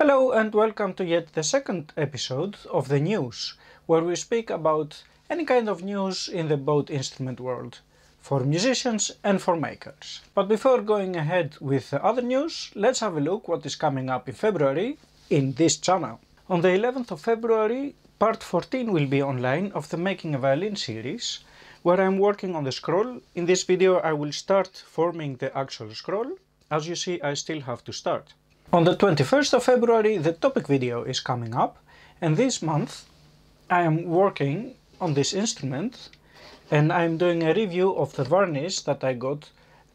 Hello and welcome to yet the second episode of the news, where we speak about any kind of news in the boat instrument world, for musicians and for makers. But before going ahead with the other news, let's have a look what is coming up in February in this channel. On the 11th of February, part 14 will be online of the Making a Violin series, where I'm working on the scroll. In this video I will start forming the actual scroll. As you see, I still have to start. On the 21st of February the topic video is coming up, and this month I am working on this instrument and I'm doing a review of the varnish that I got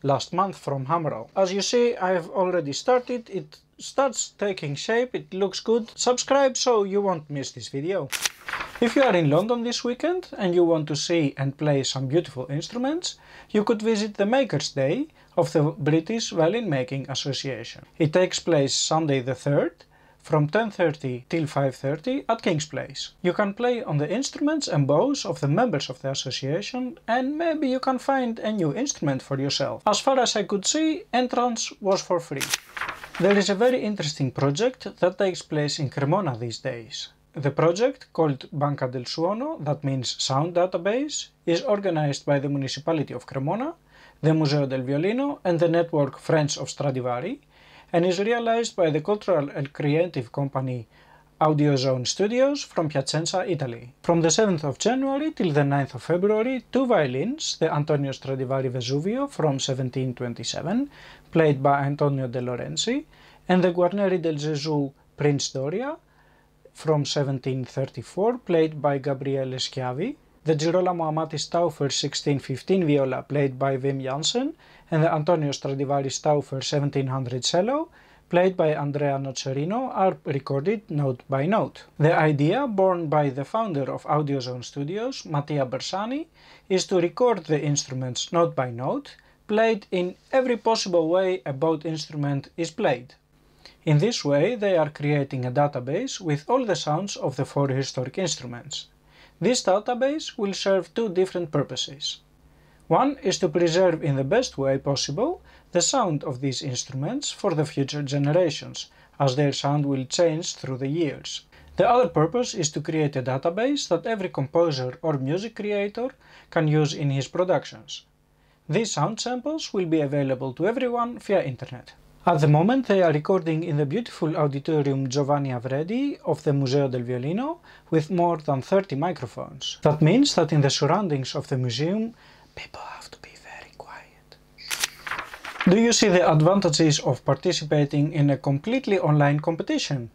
last month from Hammerl. As you see, I have already started. It starts taking shape, it looks good. Subscribe so you won't miss this video. If you are in London this weekend and you want to see and play some beautiful instruments, you could visit the Makers' Day of the British Violin Making Association. It takes place Sunday the 3rd from 10:30 till 5:30 at King's Place. You can play on the instruments and bows of the members of the association, and maybe you can find a new instrument for yourself. As far as I could see, entrance was for free. There is a very interesting project that takes place in Cremona these days. The project, called Banca del Suono, that means Sound Database, is organized by the municipality of Cremona, the Museo del Violino and the network Friends of Stradivari, and is realized by the cultural and creative company Audiozone Studios from Piacenza, Italy. From the 7th of January till the 9th of February, two violins, the Antonio Stradivari Vesuvio from 1727, played by Antonio De Lorenzi, and the Guarneri del Gesù Prince Doria, from 1734, played by Gabriele Schiavi, the Girolamo Amati Stauffer 1615 viola, played by Wim Jansen, and the Antonio Stradivari Stauffer 1700 cello, played by Andrea Nocerino, are recorded note by note. The idea, born by the founder of Audiozone Studios, Mattia Bersani, is to record the instruments note by note, played in every possible way a boat instrument is played. In this way, they are creating a database with all the sounds of the four historic instruments. This database will serve two different purposes. One is to preserve in the best way possible the sound of these instruments for the future generations, as their sound will change through the years. The other purpose is to create a database that every composer or music creator can use in his productions. These sound samples will be available to everyone via internet. At the moment they are recording in the beautiful auditorium Giovanni Avredi of the Museo del Violino with more than 30 microphones. That means that in the surroundings of the museum people have to be very quiet. Do you see the advantages of participating in a completely online competition?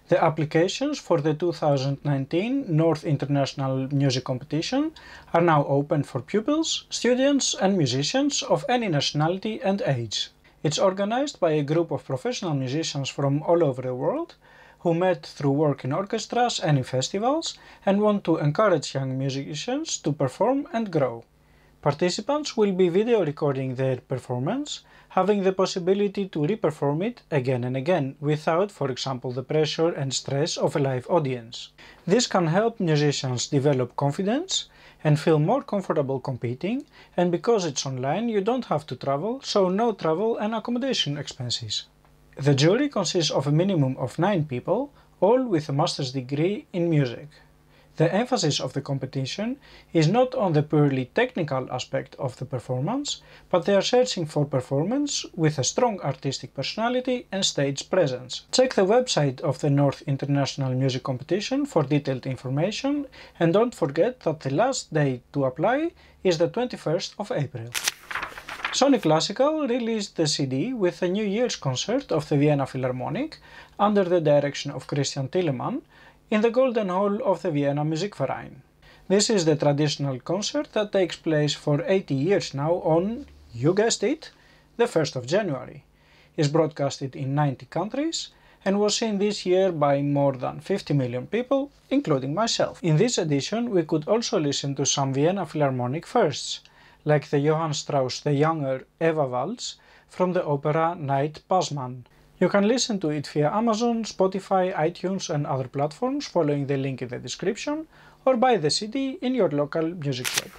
The applications for the 2019 North International Music Competition are now open for pupils, students and musicians of any nationality and age. It's organized by a group of professional musicians from all over the world who met through work in orchestras and in festivals and want to encourage young musicians to perform and grow. Participants will be video recording their performance, having the possibility to re-perform it again and again without, for example, the pressure and stress of a live audience. This can help musicians develop confidence and feel more comfortable competing, and because it's online you don't have to travel, so no travel and accommodation expenses. The jury consists of a minimum of 9 people, all with a master's degree in music. The emphasis of the competition is not on the purely technical aspect of the performance, but they are searching for performance with a strong artistic personality and stage presence. Check the website of the North International Music Competition for detailed information, and don't forget that the last day to apply is the 21st of April. Sony Classical released the CD with a New Year's concert of the Vienna Philharmonic under the direction of Christian Thielemann in the Golden Hall of the Vienna Musikverein. This is the traditional concert that takes place for 80 years now on, you guessed it, the 1st of January. It's broadcasted in 90 countries and was seen this year by more than 50 million people, including myself. In this edition we could also listen to some Vienna Philharmonic firsts, like the Johann Strauss the Younger Eva Waltz from the opera Night Passman. You can listen to it via Amazon, Spotify, iTunes and other platforms following the link in the description, or buy the CD in your local music shop.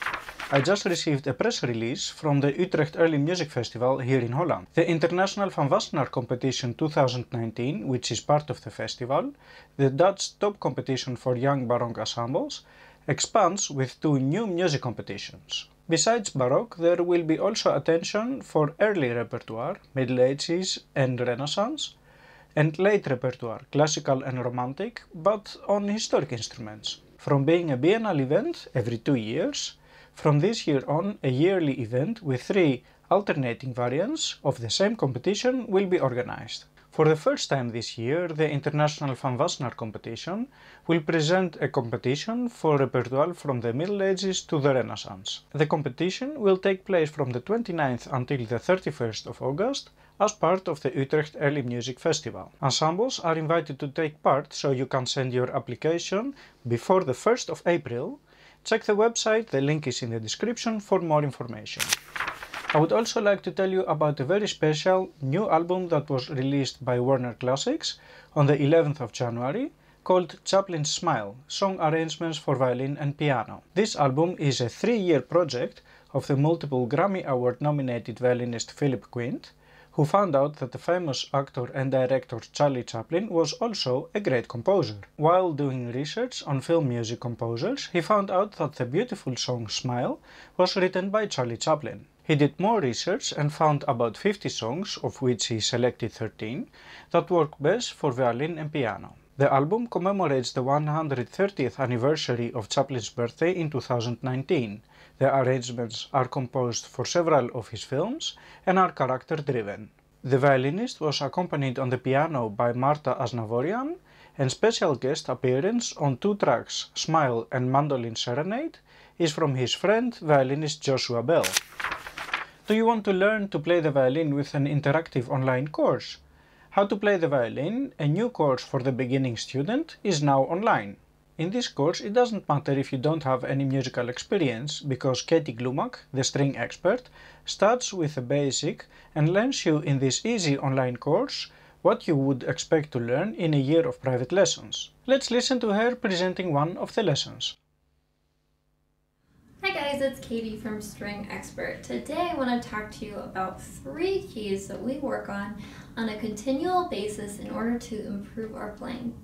I just received a press release from the Utrecht Early Music Festival here in Holland. The International Van Wassenaar Competition 2019, which is part of the festival, the Dutch top competition for young Baroque ensembles, expands with 2 new music competitions. Besides Baroque, there will be also attention for early repertoire, Middle Ages and Renaissance, and late repertoire, classical and romantic, but on historic instruments. From being a biennial event every 2 years, from this year on, a yearly event with 3 alternating variants of the same competition will be organized. For the first time this year, the International Van Wassenaar Competition will present a competition for repertoire from the Middle Ages to the Renaissance. The competition will take place from the 29th until the 31st of August as part of the Utrecht Early Music Festival. Ensembles are invited to take part, so you can send your application before the 1st of April. Check the website, the link is in the description for more information. I would also like to tell you about a very special new album that was released by Warner Classics on the 11th of January, called Chaplin's Smile, Song Arrangements for Violin and Piano. This album is a 3-year project of the multiple Grammy Award nominated violinist Philip Quint, who found out that the famous actor and director Charlie Chaplin was also a great composer. While doing research on film music composers, he found out that the beautiful song Smile was written by Charlie Chaplin. He did more research and found about 50 songs, of which he selected 13, that work best for violin and piano. The album commemorates the 130th anniversary of Chaplin's birthday in 2019. The arrangements are composed for several of his films and are character-driven. The violinist was accompanied on the piano by Marta Asnavorian, and special guest appearance on 2 tracks, Smile and Mandolin Serenade, is from his friend violinist Joshua Bell. Do you want to learn to play the violin with an interactive online course? How to Play the Violin, a new course for the beginning student, is now online. In this course, it doesn't matter if you don't have any musical experience, because Katie Glumak, the string expert, starts with the basic and learns you in this easy online course what you would expect to learn in a year of private lessons. Let's listen to her presenting one of the lessons. Hi guys, it's Katie from String Expert. Today I want to talk to you about 3 keys that we work on a continual basis in order to improve our playing.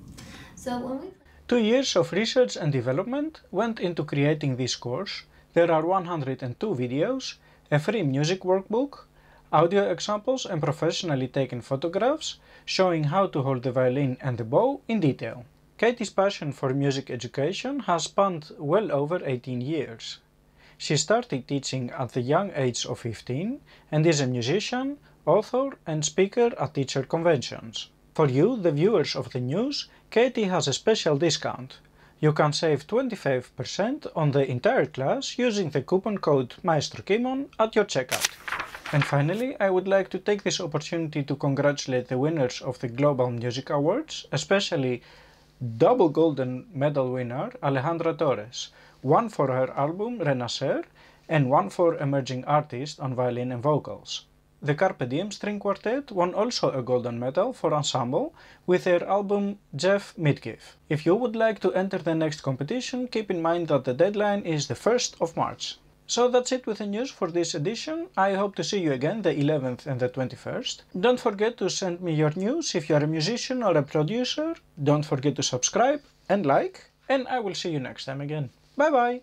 So when we 2 years of research and development went into creating this course. There are 102 videos, a free music workbook, audio examples and professionally taken photographs showing how to hold the violin and the bow in detail. Katie's passion for music education has spanned well over 18 years. She started teaching at the young age of 15 and is a musician, author and speaker at teacher conventions. For you, the viewers of the news, Katie has a special discount. You can save 25% on the entire class using the coupon code maestro-Kimon at your checkout. And finally, I would like to take this opportunity to congratulate the winners of the Global Music Awards, especially double golden medal winner Alejandra Torres, one for her album Renacer and one for Emerging Artist on violin and vocals. The Carpe Diem String Quartet won also a golden medal for ensemble with their album Jeff Midgiff. If you would like to enter the next competition, keep in mind that the deadline is the 1st of March. So that's it with the news for this edition. I hope to see you again the 11th and the 21st. Don't forget to send me your news if you are a musician or a producer. Don't forget to subscribe and like, and I will see you next time again. Bye bye!